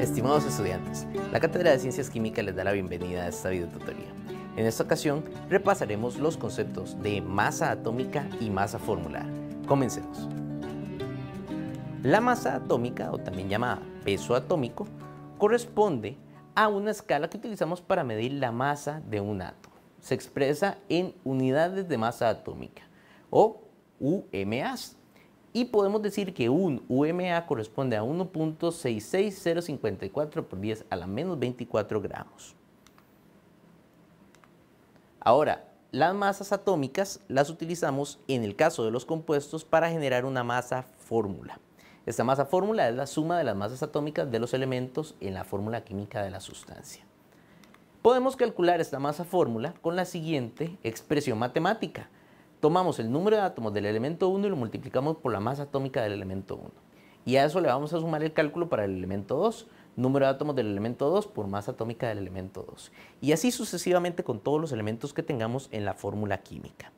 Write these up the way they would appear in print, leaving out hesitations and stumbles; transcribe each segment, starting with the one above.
Estimados estudiantes, la Cátedra de Ciencias Químicas les da la bienvenida a esta videotutoría. En esta ocasión repasaremos los conceptos de masa atómica y masa formular. Comencemos. La masa atómica, o también llamada peso atómico, corresponde a una escala que utilizamos para medir la masa de un átomo. Se expresa en unidades de masa atómica, o UMAs. Y podemos decir que un UMA corresponde a 1.66054 por 10 a la menos 24 gramos. Ahora, las masas atómicas las utilizamos en el caso de los compuestos para generar una masa fórmula. Esta masa fórmula es la suma de las masas atómicas de los elementos en la fórmula química de la sustancia. Podemos calcular esta masa fórmula con la siguiente expresión matemática. Tomamos el número de átomos del elemento 1 y lo multiplicamos por la masa atómica del elemento 1. Y a eso le vamos a sumar el cálculo para el elemento 2, número de átomos del elemento 2 por masa atómica del elemento 2. Y así sucesivamente con todos los elementos que tengamos en la fórmula química.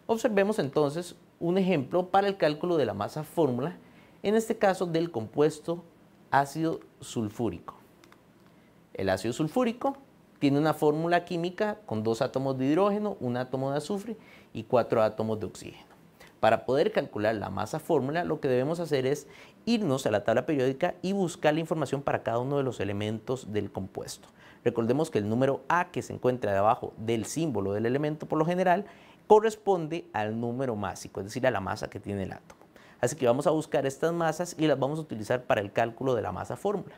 Observemos entonces un ejemplo para el cálculo de la masa fórmula, en este caso del compuesto ácido sulfúrico. El ácido sulfúrico tiene una fórmula química con 2 átomos de hidrógeno, 1 átomo de azufre y 4 átomos de oxígeno. Para poder calcular la masa fórmula, lo que debemos hacer es irnos a la tabla periódica y buscar la información para cada uno de los elementos del compuesto. Recordemos que el número A que se encuentra debajo del símbolo del elemento por lo general corresponde al número másico, es decir, a la masa que tiene el átomo. Así que vamos a buscar estas masas y las vamos a utilizar para el cálculo de la masa fórmula.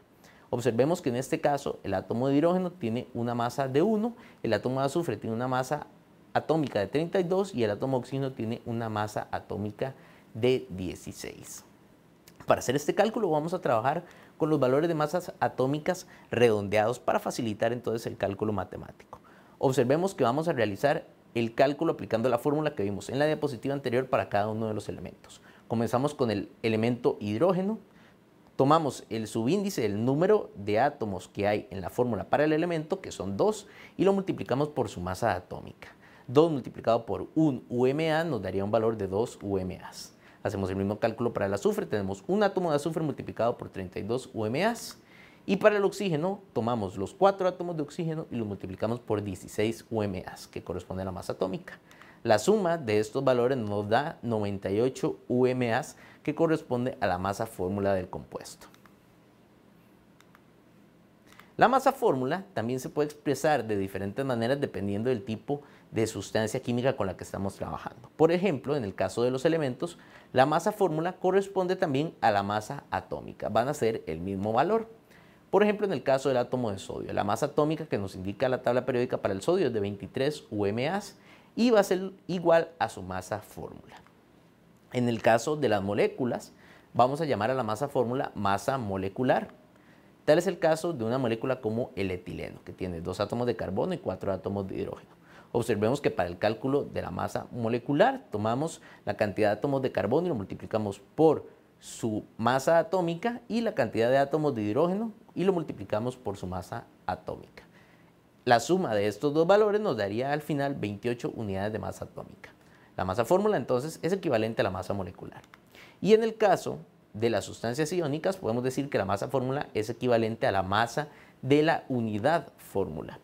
Observemos que en este caso el átomo de hidrógeno tiene una masa de 1, el átomo de azufre tiene una masa atómica de 32 y el átomo de oxígeno tiene una masa atómica de 16. Para hacer este cálculo vamos a trabajar con los valores de masas atómicas redondeados para facilitar entonces el cálculo matemático. Observemos que vamos a realizar el cálculo aplicando la fórmula que vimos en la diapositiva anterior para cada uno de los elementos. Comenzamos con el elemento hidrógeno. Tomamos el subíndice, el número de átomos que hay en la fórmula para el elemento, que son 2, y lo multiplicamos por su masa atómica. 2 multiplicado por 1 UMA nos daría un valor de 2 UMAs. Hacemos el mismo cálculo para el azufre, tenemos un átomo de azufre multiplicado por 32 UMAs. Y para el oxígeno, tomamos los 4 átomos de oxígeno y los multiplicamos por 16 UMAs, que corresponde a la masa atómica. La suma de estos valores nos da 98 UMAs, que corresponde a la masa fórmula del compuesto. La masa fórmula también se puede expresar de diferentes maneras dependiendo del tipo de sustancia química con la que estamos trabajando. Por ejemplo, en el caso de los elementos, la masa fórmula corresponde también a la masa atómica. Van a ser el mismo valor. Por ejemplo, en el caso del átomo de sodio, la masa atómica que nos indica la tabla periódica para el sodio es de 23 UMAs y va a ser igual a su masa fórmula. En el caso de las moléculas, vamos a llamar a la masa fórmula masa molecular. Tal es el caso de una molécula como el etileno, que tiene 2 átomos de carbono y 4 átomos de hidrógeno. Observemos que para el cálculo de la masa molecular tomamos la cantidad de átomos de carbono y lo multiplicamos por su masa atómica y la cantidad de átomos de hidrógeno y lo multiplicamos por su masa atómica. La suma de estos dos valores nos daría al final 28 unidades de masa atómica. La masa fórmula entonces es equivalente a la masa molecular. Y en el caso de las sustancias iónicas podemos decir que la masa fórmula es equivalente a la masa de la unidad fórmula.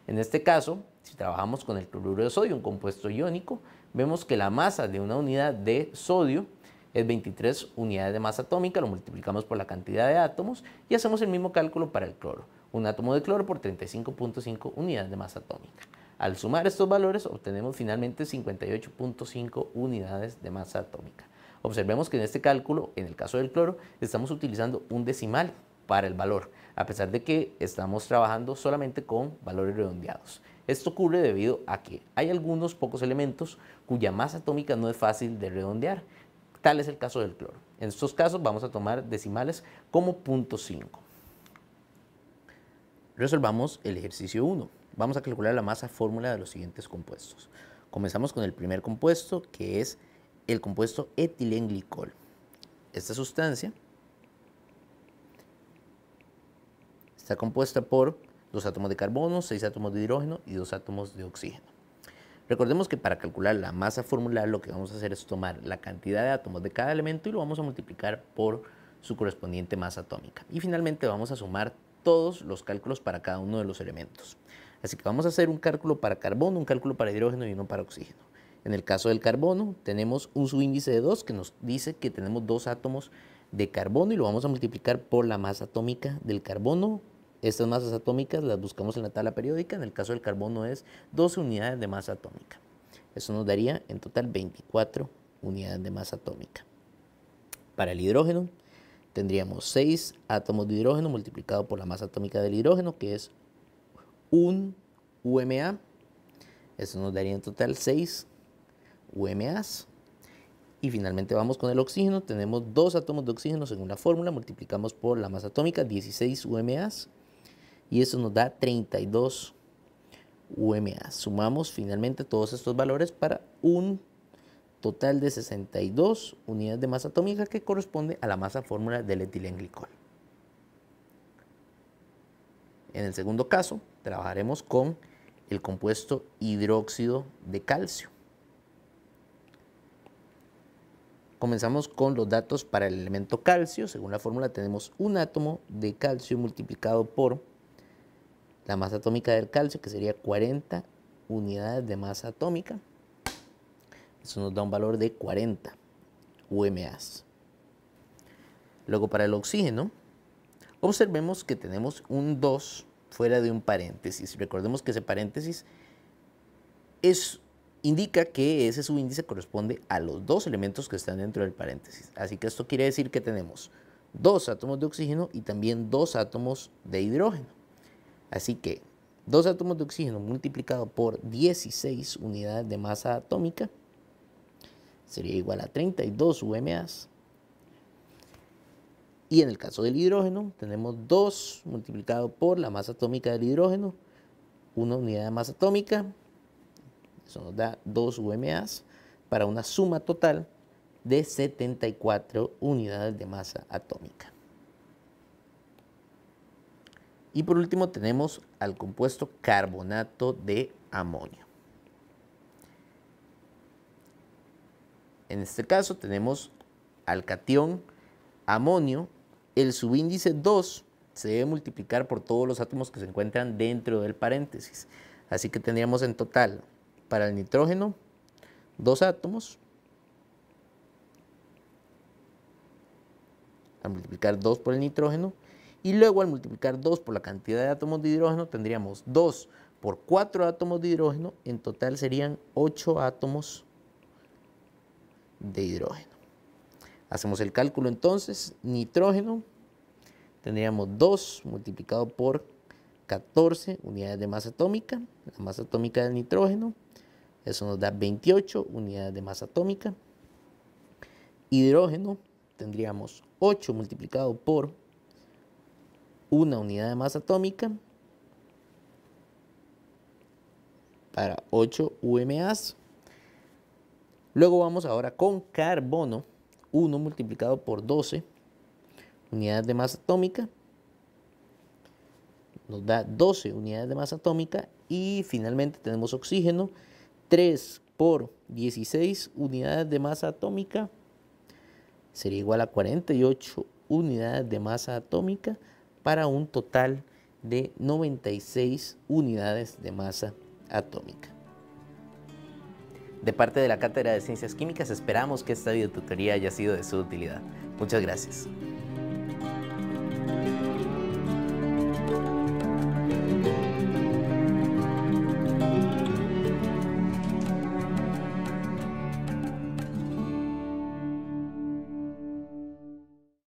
En este caso, si trabajamos con el cloruro de sodio, un compuesto iónico, vemos que la masa de una unidad de sodio es 23 unidades de masa atómica, lo multiplicamos por la cantidad de átomos y hacemos el mismo cálculo para el cloro. Un átomo de cloro por 35.5 unidades de masa atómica. Al sumar estos valores obtenemos finalmente 58.5 unidades de masa atómica. Observemos que en este cálculo, en el caso del cloro, estamos utilizando un decimal para el valor, a pesar de que estamos trabajando solamente con valores redondeados. Esto ocurre debido a que hay algunos pocos elementos cuya masa atómica no es fácil de redondear. Tal es el caso del cloro. En estos casos vamos a tomar decimales como 0.5. Resolvamos el ejercicio 1. Vamos a calcular la masa fórmula de los siguientes compuestos. Comenzamos con el primer compuesto, que es el compuesto etilenglicol. Esta sustancia está compuesta por 2 átomos de carbono, 6 átomos de hidrógeno y 2 átomos de oxígeno. Recordemos que para calcular la masa formular lo que vamos a hacer es tomar la cantidad de átomos de cada elemento y lo vamos a multiplicar por su correspondiente masa atómica. Y finalmente vamos a sumar todos los cálculos para cada uno de los elementos. Así que vamos a hacer un cálculo para carbono, un cálculo para hidrógeno y uno para oxígeno. En el caso del carbono tenemos un subíndice de 2 que nos dice que tenemos 2 átomos de carbono y lo vamos a multiplicar por la masa atómica del carbono. Estas masas atómicas las buscamos en la tabla periódica. En el caso del carbono es 12 unidades de masa atómica. Eso nos daría en total 24 unidades de masa atómica. Para el hidrógeno tendríamos 6 átomos de hidrógeno multiplicado por la masa atómica del hidrógeno, que es 1 UMA. Eso nos daría en total 6 UMAs. Y finalmente vamos con el oxígeno. Tenemos 2 átomos de oxígeno según la fórmula. Multiplicamos por la masa atómica, 16 UMAs. Y eso nos da 32 UMAs. Sumamos finalmente todos estos valores para un total de 62 unidades de masa atómica, que corresponde a la masa fórmula del etilenglicol. En el segundo caso, trabajaremos con el compuesto hidróxido de calcio. Comenzamos con los datos para el elemento calcio. Según la fórmula tenemos un átomo de calcio multiplicado por la masa atómica del calcio, que sería 40 unidades de masa atómica. Eso nos da un valor de 40 UMAs. Luego para el oxígeno, observemos que tenemos un 2 fuera de un paréntesis. Recordemos que ese paréntesis indica que ese subíndice corresponde a los 2 elementos que están dentro del paréntesis. Así que esto quiere decir que tenemos 2 átomos de oxígeno y también 2 átomos de hidrógeno. Así que 2 átomos de oxígeno multiplicado por 16 unidades de masa atómica sería igual a 32 UMAs. Y en el caso del hidrógeno tenemos 2 multiplicado por la masa atómica del hidrógeno, 1 unidad de masa atómica. Eso nos da 2 UMAs para una suma total de 74 unidades de masa atómica. Y por último tenemos al compuesto carbonato de amonio. En este caso tenemos al catión amonio. El subíndice 2 se debe multiplicar por todos los átomos que se encuentran dentro del paréntesis. Así que tendríamos en total para el nitrógeno 2 átomos. Al multiplicar 2 por el nitrógeno. Y luego al multiplicar 2 por la cantidad de átomos de hidrógeno tendríamos 2 por 4 átomos de hidrógeno. En total serían 8 átomos de hidrógeno. Hacemos el cálculo entonces. Nitrógeno tendríamos 2 multiplicado por 14 unidades de masa atómica. La masa atómica del nitrógeno. Eso nos da 28 unidades de masa atómica. Hidrógeno tendríamos 8 multiplicado por 1 unidad de masa atómica para 8 UMAs. Luego vamos ahora con carbono, 1 multiplicado por 12 unidades de masa atómica. Nos da 12 unidades de masa atómica. Y finalmente tenemos oxígeno, 3 por 16 unidades de masa atómica. Sería igual a 48 unidades de masa atómica para un total de 96 unidades de masa atómica. De parte de la Cátedra de Ciencias Químicas esperamos que esta videotutoría haya sido de su utilidad. Muchas gracias.